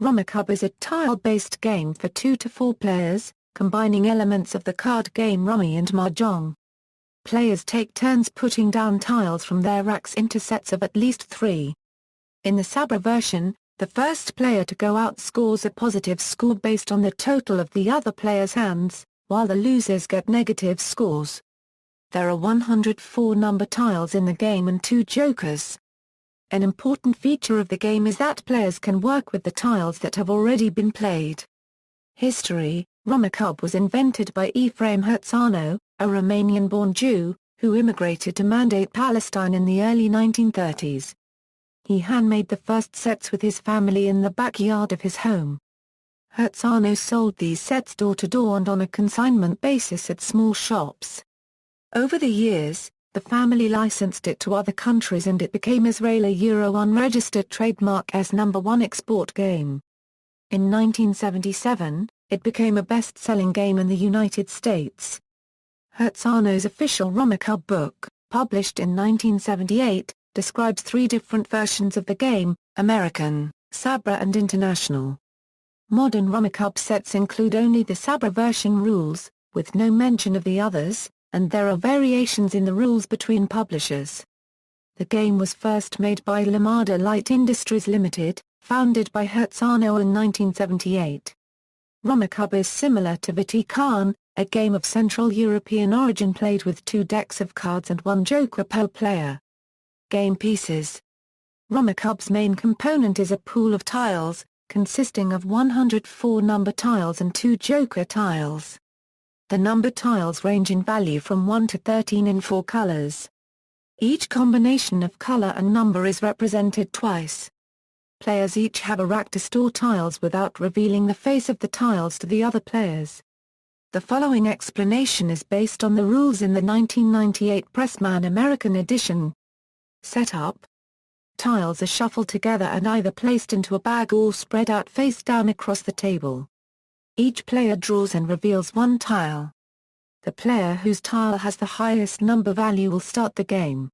Rummikub is a tile-based game for 2 to 4 players, combining elements of the card game Rummy and Mahjong. Players take turns putting down tiles from their racks into sets of at least 3. In the Sabra version, the first player to go out scores a positive score based on the total of the other player's hands, while the losers get negative scores. There are 104 number tiles in the game and 2 jokers. An important feature of the game is that players can work with the tiles that have already been played. History: Rummikub was invented by Ephraim Hertzano, a Romanian-born Jew, who immigrated to Mandate, Palestine in the early 1930s. He handmade the first sets with his family in the backyard of his home. Hertzano sold these sets door-to-door and on a consignment basis at small shops. Over the years, the family licensed it to other countries and it became Israeli Euro unregistered trademark as #1 export game. In 1977, it became a best-selling game in the United States. Hertzano's official Rummikub book, published in 1978, describes 3 different versions of the game: American, Sabra and International. Modern Rummikub sets include only the Sabra version rules, with no mention of the others, and there are variations in the rules between publishers. The game was first made by Lamada Light Industries Limited, founded by Hertzano in 1978. Rummikub is similar to Vatikan, a game of Central European origin played with 2 decks of cards and 1 joker per player. Game pieces: Rummikub's main component is a pool of tiles, consisting of 104 number tiles and 2 joker tiles. The number tiles range in value from 1 to 13 in 4 colors. Each combination of color and number is represented twice. Players each have a rack to store tiles without revealing the face of the tiles to the other players. The following explanation is based on the rules in the 1998 Pressman American edition. Setup: tiles are shuffled together and either placed into a bag or spread out face down across the table. Each player draws and reveals 1 tile. The player whose tile has the highest number value will start the game.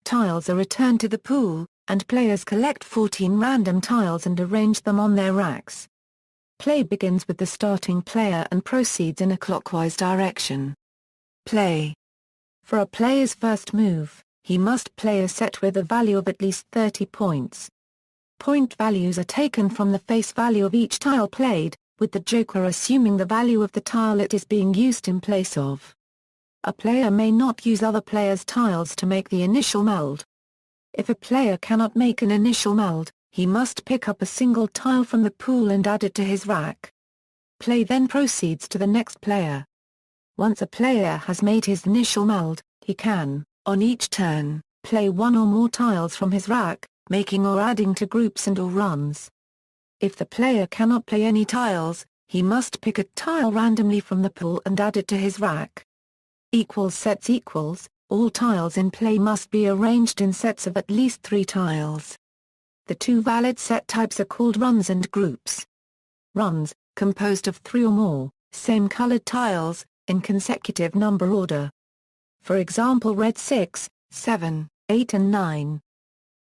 Tiles are returned to the pool, and players collect 14 random tiles and arrange them on their racks. Play begins with the starting player and proceeds in a clockwise direction. Play: for a player's first move, he must play a set with a value of at least 30 points. Point values are taken from the face value of each tile played, with the joker assuming the value of the tile it is being used in place of. A player may not use other players' tiles to make the initial meld. If a player cannot make an initial meld, he must pick up a single tile from the pool and add it to his rack. Play then proceeds to the next player. Once a player has made his initial meld, he can, on each turn, play 1 or more tiles from his rack, making or adding to groups and/or runs. If the player cannot play any tiles, he must pick a tile randomly from the pool and add it to his rack. Equals sets equals: all tiles in play must be arranged in sets of at least 3 tiles. The 2 valid set types are called runs and groups. Runs, composed of 3 or more, same-colored tiles, in consecutive number order. For example, red 6, 7, 8 and 9.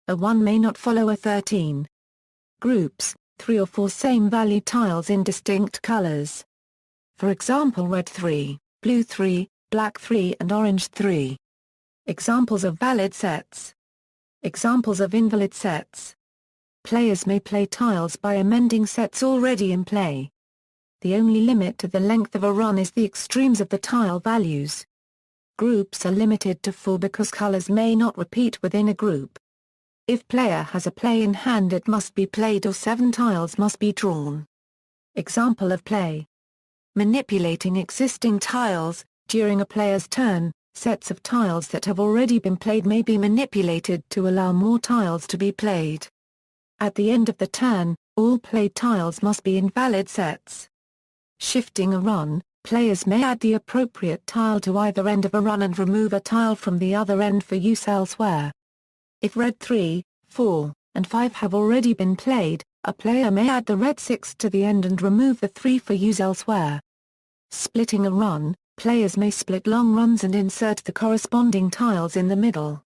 A 1 may not follow a 13. Groups: 3 or 4 same-value tiles in distinct colors. For example, red 3, blue 3, black 3 and orange 3. Examples of valid sets. Examples of invalid sets. Players may play tiles by amending sets already in play. The only limit to the length of a run is the extremes of the tile values. Groups are limited to 4 because colors may not repeat within a group. If player has a play in hand, it must be played or 7 tiles must be drawn. Example of play: manipulating existing tiles. During a player's turn, sets of tiles that have already been played may be manipulated to allow more tiles to be played. At the end of the turn, all played tiles must be in valid sets. Shifting a run: players may add the appropriate tile to either end of a run and remove a tile from the other end for use elsewhere. If red 3, 4, and 5 have already been played, a player may add the red 6 to the end and remove the 3 for use elsewhere. Splitting a run: players may split long runs and insert the corresponding tiles in the middle.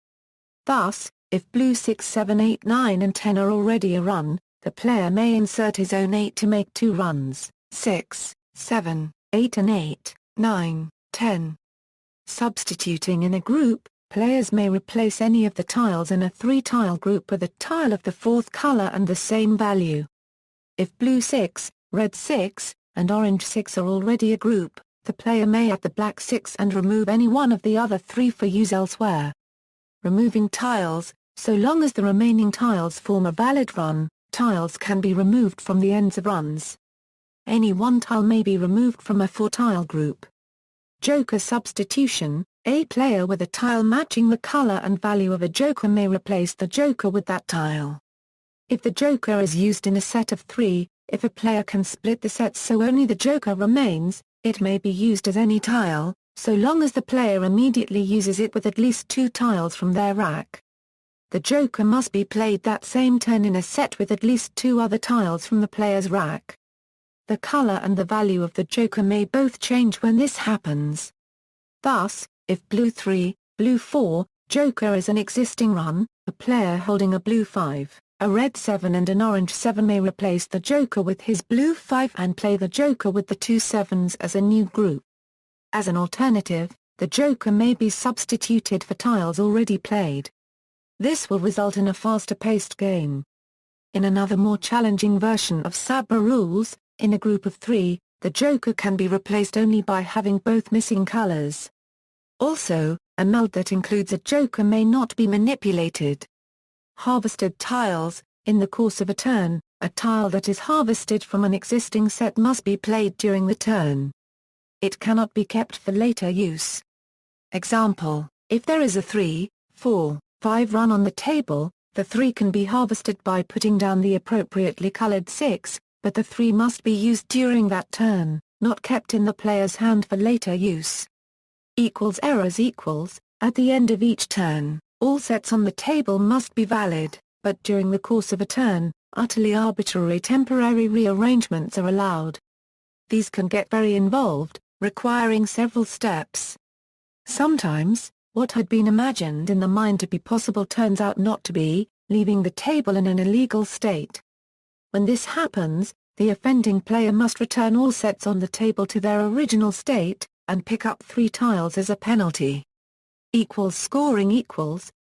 Thus, if blue 6, 7, 8, 9 and 10 are already a run, the player may insert his own 8 to make 2 runs, 6, 7, 8 and 8, 9, 10. Substituting in a group, players may replace any of the tiles in a 3-tile group with a tile of the 4th color and the same value. If blue 6, red 6, and orange 6 are already a group, the player may add the black 6 and remove any one of the other 3 for use elsewhere. Removing tiles: so long as the remaining tiles form a valid run, tiles can be removed from the ends of runs. Any one tile may be removed from a 4-tile group. Joker substitution: a player with a tile matching the color and value of a joker may replace the joker with that tile. If the joker is used in a set of 3, if a player can split the set so only the joker remains, it may be used as any tile, so long as the player immediately uses it with at least 2 tiles from their rack. The joker must be played that same turn in a set with at least 2 other tiles from the player's rack. The color and the value of the joker may both change when this happens. Thus, if blue 3, blue 4, joker is an existing run, a player holding a blue 5, a red 7 and an orange 7 may replace the joker with his blue 5 and play the joker with the 2 7s as a new group. As an alternative, the joker may be substituted for tiles already played. This will result in a faster-paced game. In another more challenging version of Sabra rules, in a group of 3, the joker can be replaced only by having both missing colors. Also, a meld that includes a joker may not be manipulated. Harvested tiles: in the course of a turn, a tile that is harvested from an existing set must be played during the turn. It cannot be kept for later use. Example: if there is a 3, 4, 5 run on the table, the 3 can be harvested by putting down the appropriately colored 6, but the 3 must be used during that turn, not kept in the player's hand for later use. Errors: at the end of each turn, all sets on the table must be valid, but during the course of a turn, utterly arbitrary temporary rearrangements are allowed. These can get very involved, requiring several steps. Sometimes, what had been imagined in the mind to be possible turns out not to be, leaving the table in an illegal state. When this happens, the offending player must return all sets on the table to their original state, and pick up 3 tiles as a penalty. Scoring: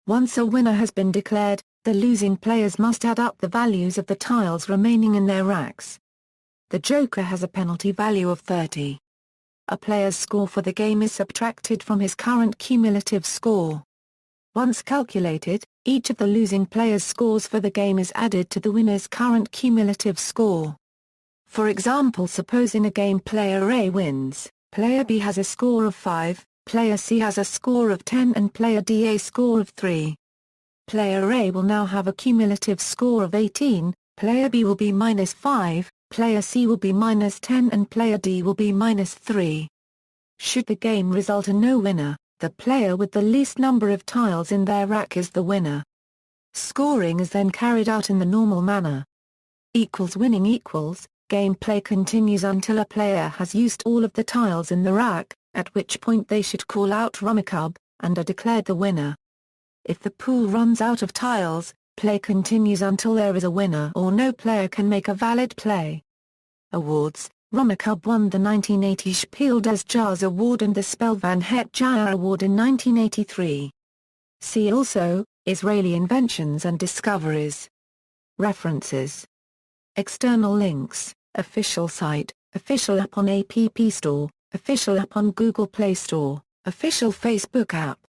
once a winner has been declared, the losing players must add up the values of the tiles remaining in their racks. The joker has a penalty value of 30. A player's score for the game is subtracted from his current cumulative score. Once calculated, each of the losing player's scores for the game is added to the winner's current cumulative score. For example, suppose in a game player A wins, player B has a score of 5, player C has a score of 10 and player D a score of 3. Player A will now have a cumulative score of 18, player B will be -5, player C will be -10 and player D will be -3. Should the game result in no winner, the player with the least number of tiles in their rack is the winner. Scoring is then carried out in the normal manner. Winning: gameplay continues until a player has used all of the tiles in the rack, at which point they should call out Rummikub, and are declared the winner. If the pool runs out of tiles, play continues until there is a winner or no player can make a valid play. Awards: Rummikub won the 1980 Spiel des Jahres Award and the Spel van het Jaar Award in 1983. See also, Israeli inventions and discoveries. References. External links: official site, official app on App Store, official app on Google Play Store, official Facebook app.